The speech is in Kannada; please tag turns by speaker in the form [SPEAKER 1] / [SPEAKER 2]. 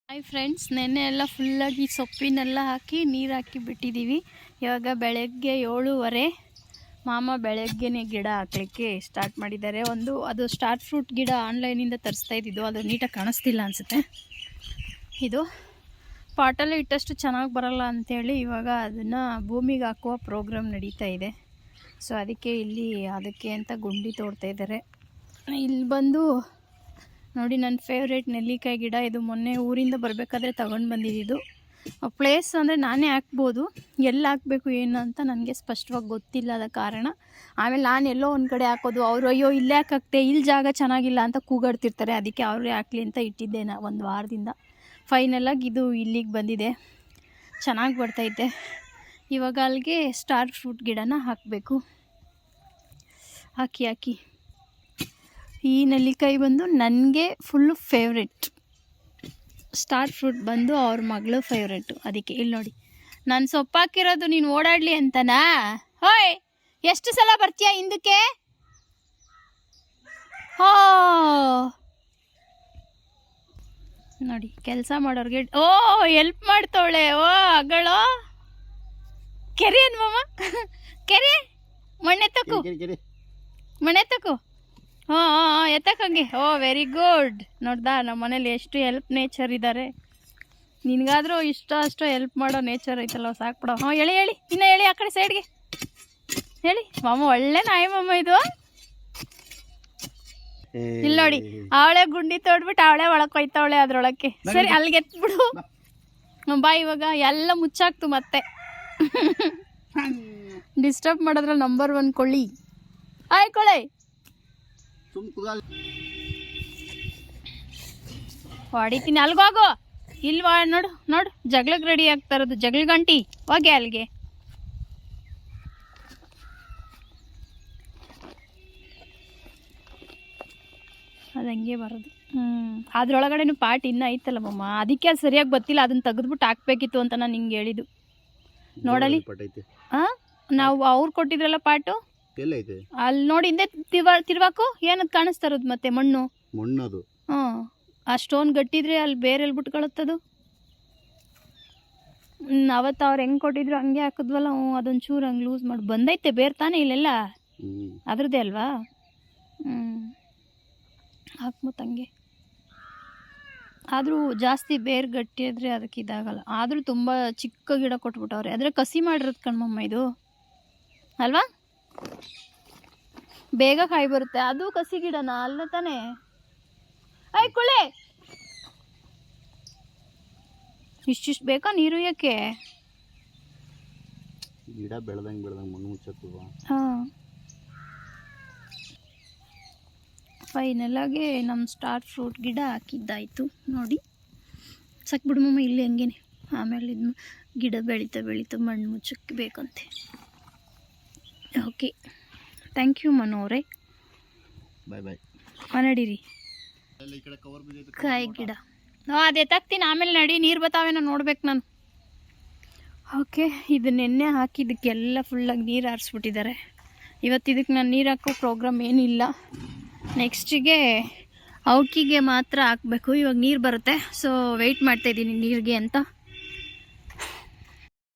[SPEAKER 1] ಹಾಯ್ ಫ್ರೆಂಡ್ಸ್, ನೆನ್ನೆ ಎಲ್ಲ ಫುಲ್ಲಾಗಿ ಸೊಪ್ಪಿನೆಲ್ಲ ಹಾಕಿ ನೀರು ಹಾಕಿ ಬಿಟ್ಟಿದ್ದೀವಿ. ಇವಾಗ ಬೆಳಗ್ಗೆ 7:30 ಮಾಮ ಬೆಳಗ್ಗೆನೇ ಗಿಡ ಹಾಕಲಿಕ್ಕೆ ಸ್ಟಾರ್ಟ್ ಮಾಡಿದ್ದಾರೆ. ಅದು ಸ್ಟಾರ್ ಫ್ರೂಟ್ ಗಿಡ ಆನ್ಲೈನಿಂದ ತರಿಸ್ತಾ ಇದ್ದಿದ್ದು, ಅದು ನೀಟಾಗಿ ಕಾಣಿಸ್ತಿಲ್ಲ ಅನಿಸುತ್ತೆ. ಇದು ಪಾಟಲ್ಲೇ ಇಟ್ಟಷ್ಟು ಚೆನ್ನಾಗಿ ಬರಲ್ಲ ಅಂಥೇಳಿ ಇವಾಗ ಅದನ್ನು ಭೂಮಿಗೆ ಹಾಕುವ ಪ್ರೋಗ್ರಾಮ್ ನಡೀತಾ ಇದೆ. ಸೊ ಅದಕ್ಕೆ ಅಂತ ಗುಂಡಿ ತೋಡ್ತಾ ಇದ್ದಾರೆ. ಇಲ್ಲಿ ಬಂದು ನೋಡಿ, ನನ್ನ ಫೇವ್ರೇಟ್ ನೆಲ್ಲಿಕಾಯಿ ಗಿಡ. ಇದು ಮೊನ್ನೆ ಊರಿಂದ ಬರಬೇಕಾದ್ರೆ ತಗೊಂಡು ಬಂದಿದ್ದು. ಪ್ಲೇಸ್ ಅಂದರೆ ನಾನೇ ಹಾಕ್ಬೋದು, ಎಲ್ಲಿ ಹಾಕಬೇಕು ಏನು ಅಂತ ನನಗೆ ಸ್ಪಷ್ಟವಾಗಿ ಗೊತ್ತಿಲ್ಲದ ಕಾರಣ ಆಮೇಲೆ ನಾನು ಎಲ್ಲೋ ಒಂದು ಕಡೆ ಹಾಕೋದು, ಅವರು ಅಯ್ಯೋ ಇಲ್ಲೇ ಹಾಕಕ್ತೆ, ಇಲ್ಲಿ ಜಾಗ ಚೆನ್ನಾಗಿಲ್ಲ ಅಂತ ಕೂಗಾಡ್ತಿರ್ತಾರೆ. ಅದಕ್ಕೆ ಅವರೇ ಹಾಕಲಿ ಅಂತ ಇಟ್ಟಿದ್ದೆ ನಾ ಒಂದು ವಾರದಿಂದ. ಫೈನಲಾಗಿ ಇದು ಇಲ್ಲಿಗೆ ಬಂದಿದೆ, ಚೆನ್ನಾಗಿ ಬರ್ತೈತೆ. ಇವಾಗ ಅಲ್ಲಿಗೆ ಸ್ಟಾರ್ ಫ್ರೂಟ್ ಗಿಡನ ಹಾಕಬೇಕು. ಹಾಕಿ ಈ ನೆಲ್ಲಿಕಾಯಿ ಬಂದು ನನಗೆ ಫುಲ್ಲು ಫೇವ್ರೆಟ್. ಸ್ಟಾರ್ ಫ್ರೂಟ್ ಬಂದು ಅವ್ರ ಮಗಳು ಫೇವ್ರೆಟು. ಅದಕ್ಕೆ ಇಲ್ಲಿ ನೋಡಿ, ನಾನು ಸೊಪ್ಪು ಹಾಕಿರೋದು ನೀನು ಓಡಾಡಲಿ ಅಂತನಾ? ಹೋಯ್, ಎಷ್ಟು ಸಲ ಬರ್ತೀಯ ಹಿಂದಕ್ಕೆ? ಹೋ ನೋಡಿ, ಕೆಲಸ ಮಾಡೋರಿಗೆ ಹೆಲ್ಪ್ ಮಾಡ್ತವಳೆ. ಅಗಳೋ ಕೆರೆ ಅನ್ಮಮ್ಮ, ಕೆರೆ ಮಣ್ಣೆ ತಕ್ಕು ಎತ್ತಕ್ಕಂಗೆ. Very good. ನೋಡ್ದಾ, ನಮ್ಮ ಮನೇಲಿ ಎಷ್ಟು ಹೆಲ್ಪ್ ನೇಚರ್ ಇದ್ದಾರೆ. ನಿನಗಾದರೂ ಅಷ್ಟು ಹೆಲ್ಪ್ ಮಾಡೋ ನೇಚರ್ ಐತಲ್ಲ, ಸಾಕ್ಬಿಡೋ. ಹೇಳಿ ಇನ್ನೂ ಹೇಳಿ, ಆ ಕಡೆ ಸೈಡ್ಗೆ ಹೇಳಿ. ಮಾಮ ಒಳ್ಳೆ ನಾಯಿ ಮಾಮ ಇದು. ಇಲ್ಲಿ ನೋಡಿ, ಅವಳೆ ಗುಂಡಿ ತೋಡ್ಬಿಟ್ಟು ಅವಳೇ ಒಳಕ್ಕೆ ಹೋಯ್ತಾವಳೆ ಅದ್ರೊಳಕ್ಕೆ. ಸರಿ, ಅಲ್ಲಿಗೆ ಎತ್ಬಿಡು ಬಾ. ಇವಾಗ ಎಲ್ಲ ಮುಚ್ಚಾಕ್ತು ಮತ್ತೆ. ಡಿಸ್ಟರ್ಬ್ ಮಾಡೋದ್ರಲ್ಲಿ ನಂಬರ್ 1 ಕೊಳ್ಳಿ. ಕೊಳೆ ಹೊಡಿತೀನಿ. ಅಲ್ಗೋಗು. ಇಲ್ವಾ, ನೋಡು ಜಗಳಕ್ಕೆ ರೆಡಿ ಆಗ್ತಾ ಇರೋದು. ಜಗಳ ಗಂಟಿ ಹೋಗಿ ಅಲ್ಲಿಗೆ. ಅದು ಹಂಗೆ ಬರೋದು. ಅದ್ರೊಳಗಡೆನು ಪಾಟ್ ಇನ್ನೂ ಐತಲ್ಲ ಮಮ್ಮ, ಅದಕ್ಕೆ ಅದು ಸರಿಯಾಗಿ ಗೊತ್ತಿಲ್ಲ. ಅದನ್ನು ತೆಗೆದ್ಬಿಟ್ಟು ಹಾಕ್ಬೇಕಿತ್ತು ಅಂತ ನಾನು ಹಿಂಗೆ ಹೇಳಿದ್ದು. ನೋಡಲಿ, ನಾವು ಅವ್ರು ಕೊಟ್ಟಿದ್ರಲ್ಲ ಪಾಟು, ಅಲ್ಲಿ ನೋಡಿ ಹಿಂದೆ ತಿರ್ವಾಕು. ಏನದು ಕಾಣಿಸ್ತಾ ಇರೋದು? ಮತ್ತೆ ಮಣ್ಣು ಅದು. ಆ ಸ್ಟೋನ್ ಗಟ್ಟಿದ್ರೆ ಅಲ್ಲಿ ಬೇರೆ ಎಲ್ಲಿ ಬಿಟ್ಕೊಳತ್ತದು. ಅವತ್ತು ಅವ್ರು ಹೆಂಗೆ ಕೊಟ್ಟಿದ್ರು ಹಂಗೆ ಹಾಕಿದ್ವಲ್ಲ. ಅದೊಂದು ಚೂರು ಹಂಗೆ ಲೂಸ್ ಮಾಡಿ ಬಂದೈತೆ ಬೇರೆ ತಾನೇ ಇಲ್ಲೆಲ್ಲ. ಅದ್ರದ್ದೇ ಅಲ್ವಾ? ಹಾಕ್ಮತ್ ಹಂಗೆ. ಆದರೂ ಜಾಸ್ತಿ ಬೇರೆ ಗಟ್ಟಿ ಆದರೆ ಅದಕ್ಕೆ ಇದಾಗಲ್ಲ. ಆದರೂ ತುಂಬ ಚಿಕ್ಕ ಗಿಡ ಕೊಟ್ಬಿಟ್ಟವ್ರೆ. ಆದರೆ ಕಸಿ ಮಾಡಿರೋದು ಕಣ್ಮಮ್ಮ ಇದು ಅಲ್ವಾ? ಬೇಗ ಕಾಯಿ ಬರುತ್ತೆ. ಅದು ಕಸಿ ಗಿಡನ ಅಲ್ಲ ತಾನೇ? ಕುಳೆ ಇಷ್ಟಿಷ್ಟು ಬೇಕಾ ನೀರು ಯಾಕೆ? ಗಿಡ ಬೆಳೆದಂಗೆ ಮಣ್ಣು ಮುಚ್ಚತ್ತವ. ಫೈನಲ್ ಆಗಿ ನಮ್ಮ ಸ್ಟಾರ್ ಫ್ರೂಟ್ ಗಿಡ ಹಾಕಿದ್ದಾಯಿತು. ನೋಡಿ, ಸಾಕ್ಬಿಡು ಇಲ್ಲಿ ಹಂಗೇನೆ. ಆಮೇಲೆ ಇದು ಗಿಡ ಬೆಳೀತಾ ಮಣ್ಣು ಮುಚ್ಚಕ್ಕೆ ಬೇಕಂತೆ. ಓಕೆ, ಥ್ಯಾಂಕ್ ಯು ಮನೋರೆ. ಬಾಯ್. ನಡೀರಿ. ಕಾಯಿ ಗಿಡ ಅದೇ ತಗ್ತೀನಿ, ಆಮೇಲೆ ನಡಿ. ನೀರು ಬರ್ತಾವೇನೋ ನೋಡ್ಬೇಕು ನಾನು. ಓಕೆ, ಇದು ನೆನ್ನೆ ಹಾಕಿದ್ದಕ್ಕೆಲ್ಲ ಫುಲ್ಲಾಗಿ ನೀರು ಹಾರಿಸ್ಬಿಟ್ಟಿದ್ದಾರೆ. ಇವತ್ತು ಇದಕ್ಕೆ ನಾನು ನೀರು ಹಾಕೋ ಪ್ರೋಗ್ರಾಮ್ ಏನಿಲ್ಲ. ನೆಕ್ಸ್ಟಿಗೆ ಔಕಿಗೆ ಮಾತ್ರ ಹಾಕಬೇಕು. ಇವಾಗ ನೀರು ಬರುತ್ತೆ, ಸೊ ವೆಯ್ಟ್ ಮಾಡ್ತಾಯಿದ್ದೀನಿ ನೀರಿಗೆ ಅಂತ.